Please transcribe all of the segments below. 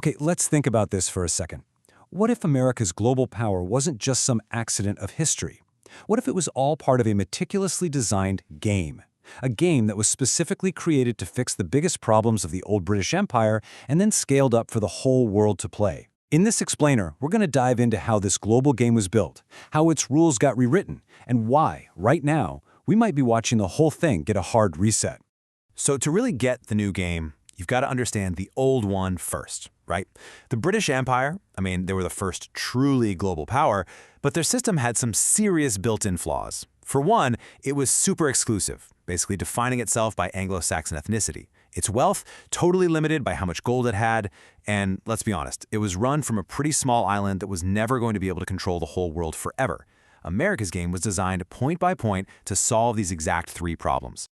Okay, let's think about this for a second. What if America's global power wasn't just some accident of history? What if it was all part of a meticulously designed game? A game that was specifically created to fix the biggest problems of the old British Empire and then scaled up for the whole world to play. In this explainer, we're going to dive into how this global game was built, how its rules got rewritten, and why, right now, we might be watching the whole thing get a hard reset. So to really get the new game, you've got to understand the old one first, right? The British Empire, they were the first truly global power, but their system had some serious built-in flaws. For one, it was super exclusive, basically defining itself by Anglo-Saxon ethnicity. Its wealth, totally limited by how much gold it had, and let's be honest, it was run from a pretty small island that was never going to be able to control the whole world forever. America's game was designed point by point to solve these exact three problems.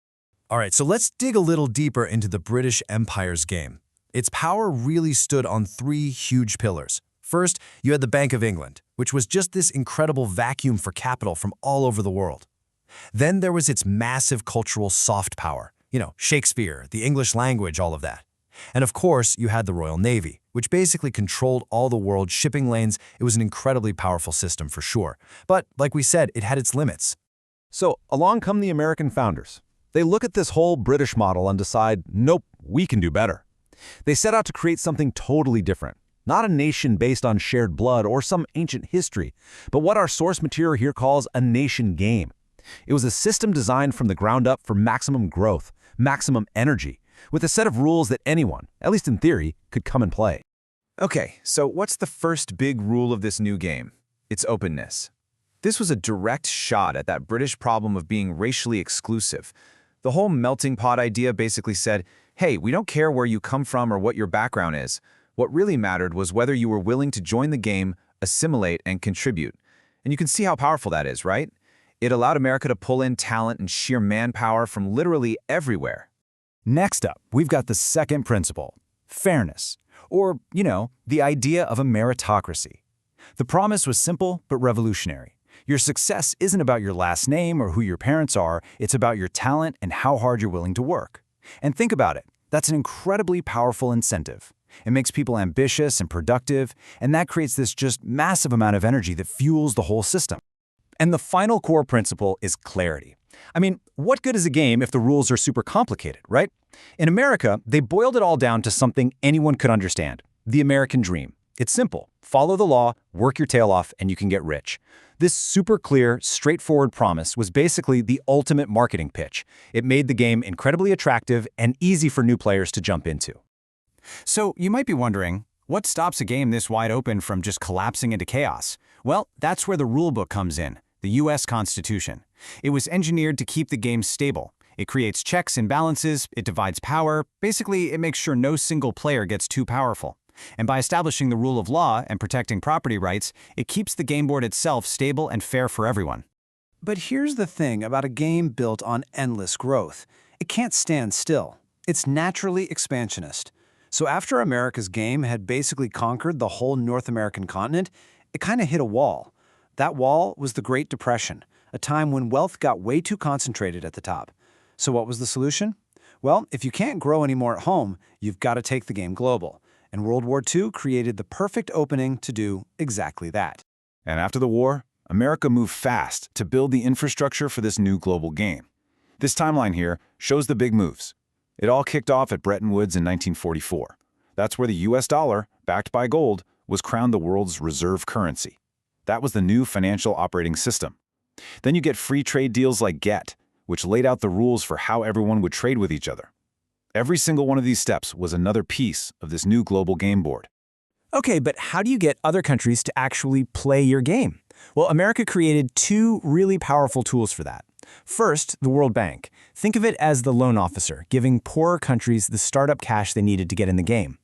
All right, so let's dig a little deeper into the British Empire's game. Its power really stood on three huge pillars. First, you had the Bank of England, which was just this incredible vacuum for capital from all over the world. Then there was its massive cultural soft power. Shakespeare, the English language, all of that. And of course, you had the Royal Navy, which basically controlled all the world's shipping lanes. It was an incredibly powerful system for sure. But like we said, it had its limits. So along come the American founders. They look at this whole British model and decide, nope, we can do better. They set out to create something totally different. Not a nation based on shared blood or some ancient history, but what our source material here calls a nation game. It was a system designed from the ground up for maximum growth, maximum energy, with a set of rules that anyone, at least in theory, could come and play. Okay, so what's the first big rule of this new game? It's openness. This was a direct shot at that British problem of being racially exclusive. The whole melting pot idea basically said, hey, we don't care where you come from or what your background is. What really mattered was whether you were willing to join the game, assimilate, and contribute. And you can see how powerful that is, right? It allowed America to pull in talent and sheer manpower from literally everywhere. Next up, we've got the second principle, fairness, or, the idea of a meritocracy. The promise was simple but revolutionary. Your success isn't about your last name or who your parents are, it's about your talent and how hard you're willing to work. And think about it, that's an incredibly powerful incentive. It makes people ambitious and productive, and that creates this just massive amount of energy that fuels the whole system. And the final core principle is clarity. What good is a game if the rules are super complicated, right? In America, they boiled it all down to something anyone could understand, the American dream. It's simple. Follow the law, work your tail off, and you can get rich. This super clear, straightforward promise was basically the ultimate marketing pitch. It made the game incredibly attractive and easy for new players to jump into. So you might be wondering, what stops a game this wide open from just collapsing into chaos? Well, that's where the rulebook comes in. The U.S. Constitution. It was engineered to keep the game stable. It creates checks and balances, it divides power, basically it makes sure no single player gets too powerful. And by establishing the rule of law and protecting property rights, it keeps the game board itself stable and fair for everyone. But here's the thing about a game built on endless growth. It can't stand still. It's naturally expansionist. So after America's game had basically conquered the whole North American continent, it kind of hit a wall. That wall was the Great Depression, a time when wealth got way too concentrated at the top. So what was the solution? Well, if you can't grow anymore at home, you've got to take the game global. And World War II created the perfect opening to do exactly that. And after the war, America moved fast to build the infrastructure for this new global game. This timeline here shows the big moves. It all kicked off at Bretton Woods in 1944. That's where the US dollar, backed by gold, was crowned the world's reserve currency. That was the new financial operating system. Then you get free trade deals like GET, which laid out the rules for how everyone would trade with each other. Every single one of these steps was another piece of this new global game board. Okay, but how do you get other countries to actually play your game? Well, America created two really powerful tools for that. First, the World Bank. Think of it as the loan officer, giving poorer countries the startup cash they needed to get in the game.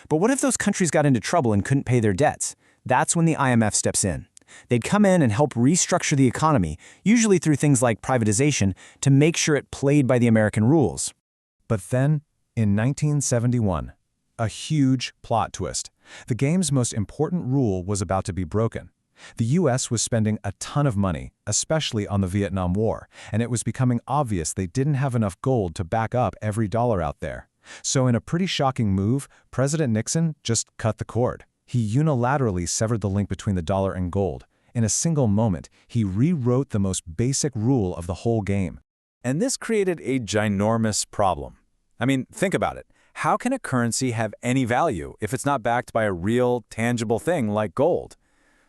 But what if those countries got into trouble and couldn't pay their debts? That's when the IMF steps in. They'd come in and help restructure the economy, usually through things like privatization, to make sure it played by the American rules. But then, in 1971, a huge plot twist. The game's most important rule was about to be broken. The U.S. was spending a ton of money, especially on the Vietnam War, and it was becoming obvious they didn't have enough gold to back up every dollar out there. So in a pretty shocking move, President Nixon just cut the cord. He unilaterally severed the link between the dollar and gold. In a single moment, he rewrote the most basic rule of the whole game. And this created a ginormous problem. I mean, think about it. How can a currency have any value if it's not backed by a real, tangible thing like gold?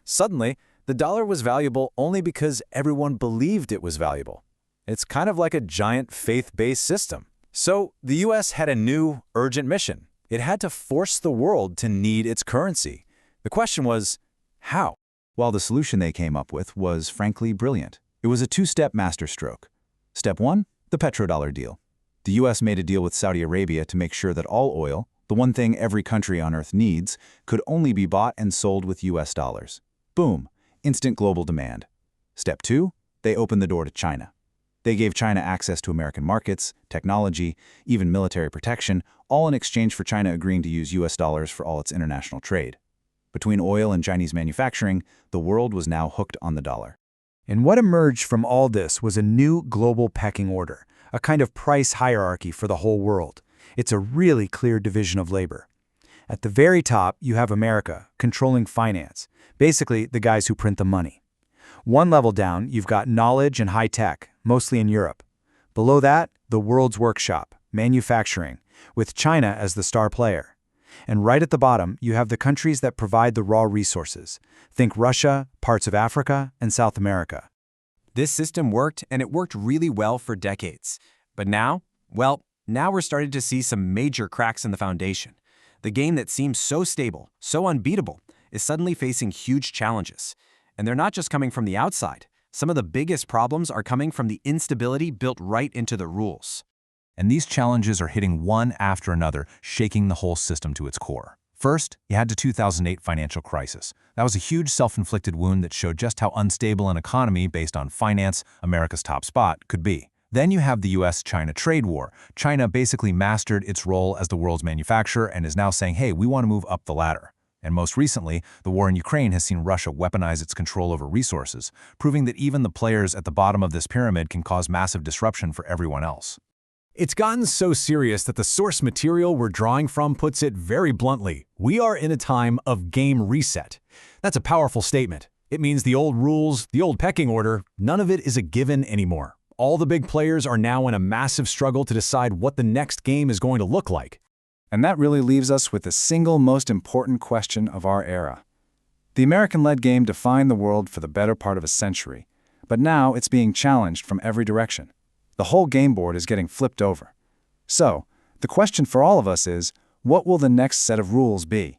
Suddenly, the dollar was valuable only because everyone believed it was valuable. It's kind of like a giant faith-based system. So the US had a new, urgent mission. It had to force the world to need its currency. The question was, how? While the solution they came up with was frankly brilliant. It was a two-step masterstroke. Step 1, the petrodollar deal. The US made a deal with Saudi Arabia to make sure that all oil, the one thing every country on Earth needs, could only be bought and sold with US dollars. Boom, instant global demand. Step 2, they opened the door to China. They gave China access to American markets, technology, even military protection, all in exchange for China agreeing to use US dollars for all its international trade. Between oil and Chinese manufacturing, the world was now hooked on the dollar. And what emerged from all this was a new global pecking order, a kind of price hierarchy for the whole world. It's a really clear division of labor. At the very top, you have America, controlling finance, basically the guys who print the money. One level down, you've got knowledge and high tech, mostly in Europe. Below that, the world's workshop, manufacturing, with China as the star player. And right at the bottom, you have the countries that provide the raw resources. Think Russia, parts of Africa, and South America. This system worked, and it worked really well for decades. But now, well, now we're starting to see some major cracks in the foundation. The game that seems so stable, so unbeatable, is suddenly facing huge challenges. And they're not just coming from the outside. Some of the biggest problems are coming from the instability built right into the rules. And these challenges are hitting one after another, shaking the whole system to its core. First, you had the 2008 financial crisis. That was a huge self-inflicted wound that showed just how unstable an economy based on finance, America's top spot, could be. Then you have the US-China trade war. China basically mastered its role as the world's manufacturer and is now saying, hey, we want to move up the ladder. And most recently, the war in Ukraine has seen Russia weaponize its control over resources, proving that even the players at the bottom of this pyramid can cause massive disruption for everyone else. It's gotten so serious that the source material we're drawing from puts it very bluntly. We are in a time of game reset. That's a powerful statement. It means the old rules, the old pecking order, none of it is a given anymore. All the big players are now in a massive struggle to decide what the next game is going to look like. And that really leaves us with the single most important question of our era. The American-led game defined the world for the better part of a century, but now it's being challenged from every direction. The whole game board is getting flipped over. So, the question for all of us is, what will the next set of rules be?